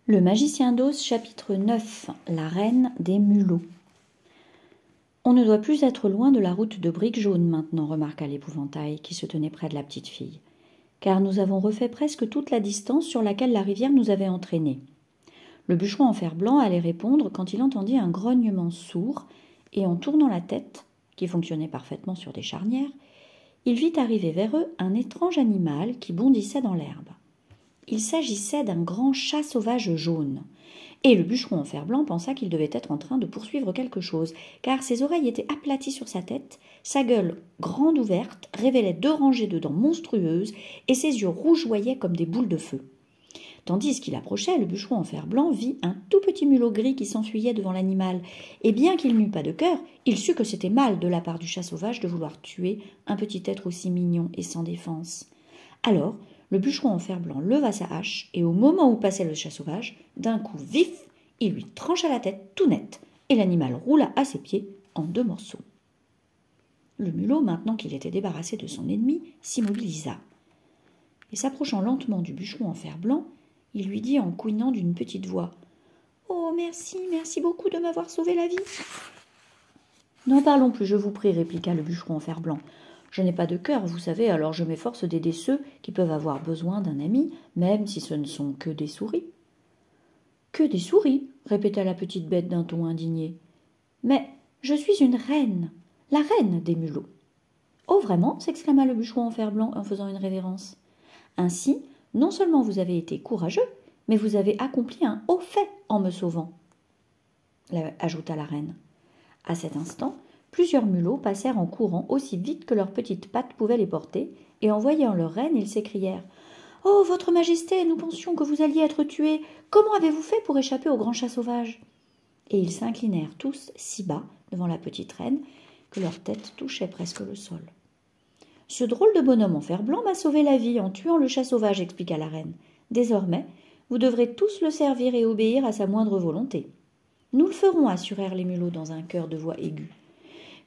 Le Magicien d'Oz, chapitre 9. La reine des mulots. On ne doit plus être loin de la route de briques jaunes maintenant, remarqua l'épouvantail qui se tenait près de la petite fille, car nous avons refait presque toute la distance sur laquelle la rivière nous avait entraînés. Le bûcheron en fer blanc allait répondre quand il entendit un grognement sourd, et en tournant la tête, qui fonctionnait parfaitement sur des charnières, il vit arriver vers eux un étrange animal qui bondissait dans l'herbe. Il s'agissait d'un grand chat sauvage jaune. Et le bûcheron en fer blanc pensa qu'il devait être en train de poursuivre quelque chose, car ses oreilles étaient aplaties sur sa tête, sa gueule grande ouverte révélait 2 rangées de dents monstrueuses, et ses yeux rougeoyaient comme des boules de feu. Tandis qu'il approchait, le bûcheron en fer blanc vit un tout petit mulot gris qui s'enfuyait devant l'animal, et bien qu'il n'eût pas de cœur, il sut que c'était mal de la part du chat sauvage de vouloir tuer un petit être aussi mignon et sans défense. Alors, le bûcheron en fer blanc leva sa hache, et au moment où passait le chat sauvage, d'un coup vif, il lui trancha la tête tout net, et l'animal roula à ses pieds en 2 morceaux. Le mulot, maintenant qu'il était débarrassé de son ennemi, s'immobilisa. Et s'approchant lentement du bûcheron en fer blanc, il lui dit en couinant d'une petite voix « Oh, merci, merci beaucoup de m'avoir sauvé la vie !»« N'en parlons plus, je vous prie, répliqua le bûcheron en fer blanc. Je n'ai pas de cœur, vous savez, alors je m'efforce d'aider ceux qui peuvent avoir besoin d'un ami, même si ce ne sont que des souris. »« Que des souris ?» répéta la petite bête d'un ton indigné. « Mais je suis une reine, la reine des mulots. »« Oh, vraiment ?» s'exclama le bûcheron en fer blanc en faisant une révérence. « Ainsi, non seulement vous avez été courageux, mais vous avez accompli un haut fait en me sauvant, » ajouta la reine. À cet instant, plusieurs mulots passèrent en courant aussi vite que leurs petites pattes pouvaient les porter, et en voyant leur reine, ils s'écrièrent « Oh, votre majesté, nous pensions que vous alliez être tuée. Comment avez-vous fait pour échapper au grand chat sauvage ?» Et ils s'inclinèrent tous si bas devant la petite reine que leur tête touchait presque le sol. « Ce drôle de bonhomme en fer blanc m'a sauvé la vie en tuant le chat sauvage, » expliqua la reine. « Désormais, vous devrez tous le servir et obéir à sa moindre volonté. »« Nous le ferons, » assurèrent les mulots dans un chœur de voix aiguë.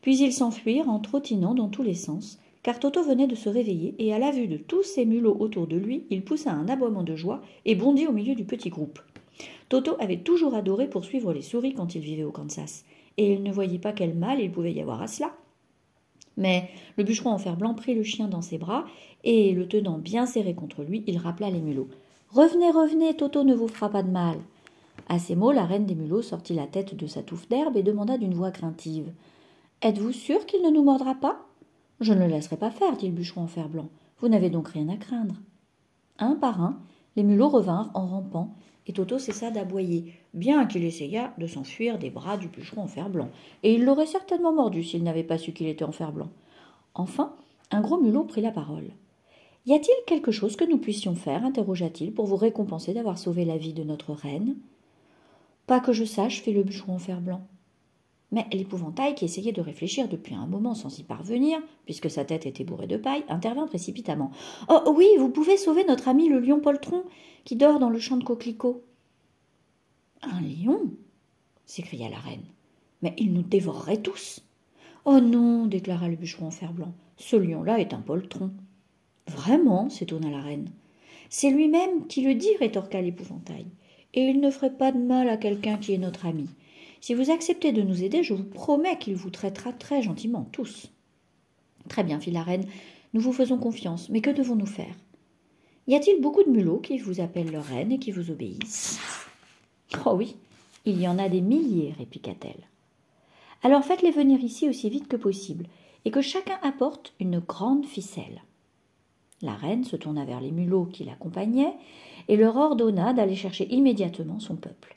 Puis ils s'enfuirent en trottinant dans tous les sens, car Toto venait de se réveiller, et à la vue de tous ces mulots autour de lui, il poussa un aboiement de joie et bondit au milieu du petit groupe. Toto avait toujours adoré poursuivre les souris quand il vivait au Kansas, et il ne voyait pas quel mal il pouvait y avoir à cela. Mais le bûcheron en fer blanc prit le chien dans ses bras, et le tenant bien serré contre lui, il rappela les mulots. « Revenez, revenez, Toto ne vous fera pas de mal. » À ces mots, la reine des mulots sortit la tête de sa touffe d'herbe et demanda d'une voix craintive. « Êtes-vous sûr qu'il ne nous mordra pas ?»« Je ne le laisserai pas faire, » dit le bûcheron en fer blanc. « Vous n'avez donc rien à craindre. » Un par un, les mulots revinrent en rampant, et Toto cessa d'aboyer, bien qu'il essayât de s'enfuir des bras du bûcheron en fer blanc, et il l'aurait certainement mordu s'il n'avait pas su qu'il était en fer blanc. Enfin, un gros mulot prit la parole. « Y a-t-il quelque chose que nous puissions faire, interrogea-t-il, pour vous récompenser d'avoir sauvé la vie de notre reine ?»« Pas que je sache, fit le bûcheron en fer blanc. » Mais l'épouvantail, qui essayait de réfléchir depuis un moment sans y parvenir, puisque sa tête était bourrée de paille, intervint précipitamment. « Oh oui, vous pouvez sauver notre ami le lion poltron, qui dort dans le champ de coquelicots. »« Un lion ?» s'écria la reine. « Mais il nous dévorerait tous. »« Oh non, déclara le bûcheron en fer blanc, ce lion-là est un poltron. »« Vraiment ?» s'étonna la reine. « C'est lui-même qui le dit, rétorqua l'épouvantail, et il ne ferait pas de mal à quelqu'un qui est notre ami. Si vous acceptez de nous aider, je vous promets qu'il vous traitera très gentiment, tous. »« Très bien, fit la reine, nous vous faisons confiance, mais que devons-nous faire ? Y a-t-il beaucoup de mulots qui vous appellent leur reine et qui vous obéissent ?»« Oh oui, il y en a des milliers, répliqua-t-elle. »« Alors faites-les venir ici aussi vite que possible, et que chacun apporte une grande ficelle. » La reine se tourna vers les mulots qui l'accompagnaient et leur ordonna d'aller chercher immédiatement son peuple.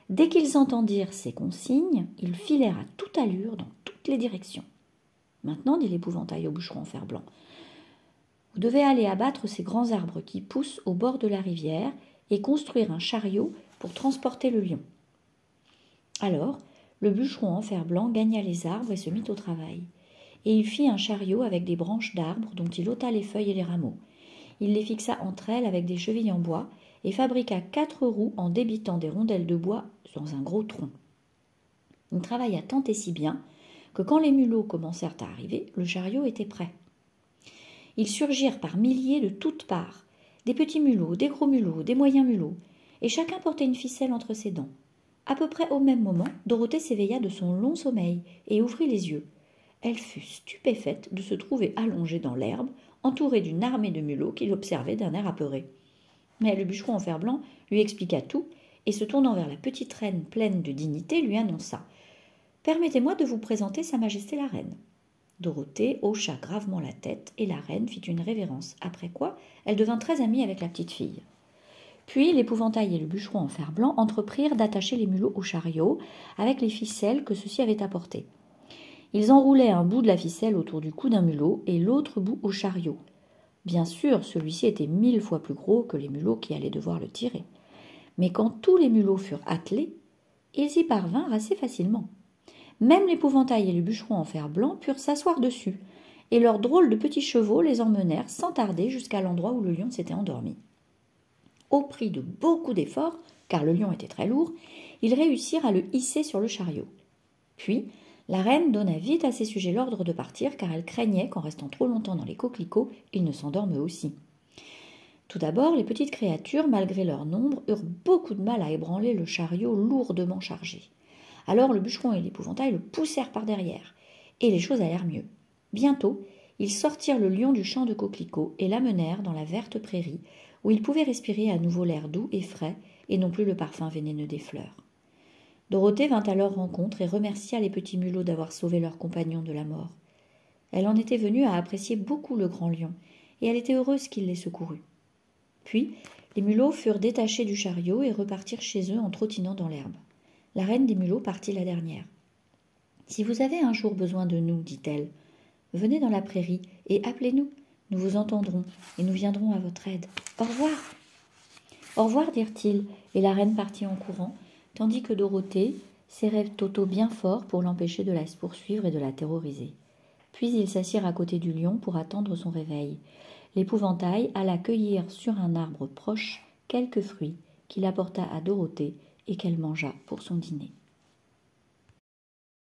Dès qu'ils entendirent ces consignes, ils filèrent à toute allure dans toutes les directions. « Maintenant, dit l'épouvantail au bûcheron en fer blanc, vous devez aller abattre ces grands arbres qui poussent au bord de la rivière et construire un chariot pour transporter le lion. » Alors, le bûcheron en fer blanc gagna les arbres et se mit au travail. Et il fit un chariot avec des branches d'arbres dont il ôta les feuilles et les rameaux. Il les fixa entre elles avec des chevilles en bois et fabriqua 4 roues en débitant des rondelles de bois dans un gros tronc. Il travailla tant et si bien que quand les mulots commencèrent à arriver, le chariot était prêt. Ils surgirent par milliers de toutes parts, des petits mulots, des gros mulots, des moyens mulots, et chacun portait une ficelle entre ses dents. À peu près au même moment, Dorothée s'éveilla de son long sommeil et ouvrit les yeux. Elle fut stupéfaite de se trouver allongée dans l'herbe, entourée d'une armée de mulots qui l'observaient d'un air apeuré. Mais le bûcheron en fer blanc lui expliqua tout, et se tournant vers la petite reine pleine de dignité, lui annonça « Permettez-moi de vous présenter Sa Majesté la Reine ». Dorothée hocha gravement la tête, et la reine fit une révérence, après quoi elle devint très amie avec la petite fille. Puis l'épouvantail et le bûcheron en fer blanc entreprirent d'attacher les mulots au chariot avec les ficelles que ceux-ci avaient apportées. Ils enroulaient un bout de la ficelle autour du cou d'un mulot et l'autre bout au chariot. Bien sûr, celui-ci était 1000 fois plus gros que les mulots qui allaient devoir le tirer. Mais quand tous les mulots furent attelés, ils y parvinrent assez facilement. Même l'épouvantail et le bûcheron en fer blanc purent s'asseoir dessus, et leurs drôles de petits chevaux les emmenèrent sans tarder jusqu'à l'endroit où le lion s'était endormi. Au prix de beaucoup d'efforts, car le lion était très lourd, ils réussirent à le hisser sur le chariot. Puis, la reine donna vite à ses sujets l'ordre de partir, car elle craignait qu'en restant trop longtemps dans les coquelicots, ils ne s'endorment eux aussi. Tout d'abord, les petites créatures, malgré leur nombre, eurent beaucoup de mal à ébranler le chariot lourdement chargé. Alors le bûcheron et l'épouvantail le poussèrent par derrière, et les choses allèrent mieux. Bientôt, ils sortirent le lion du champ de coquelicots et l'amenèrent dans la verte prairie, où il pouvait respirer à nouveau l'air doux et frais, et non plus le parfum vénéneux des fleurs. Dorothée vint à leur rencontre et remercia les petits mulots d'avoir sauvé leur compagnon de la mort. Elle en était venue à apprécier beaucoup le grand lion, et elle était heureuse qu'il les secourût. Puis, les mulots furent détachés du chariot et repartirent chez eux en trottinant dans l'herbe. La reine des mulots partit la dernière. « Si vous avez un jour besoin de nous, dit-elle, venez dans la prairie et appelez-nous. Nous vous entendrons et nous viendrons à votre aide. Au revoir !» « Au revoir, dirent-ils, et la reine partit en courant, tandis que Dorothée serrait Toto bien fort pour l'empêcher de la poursuivre et de la terroriser. Puis ils s'assirent à côté du lion pour attendre son réveil. L'épouvantail alla cueillir sur un arbre proche quelques fruits qu'il apporta à Dorothée et qu'elle mangea pour son dîner.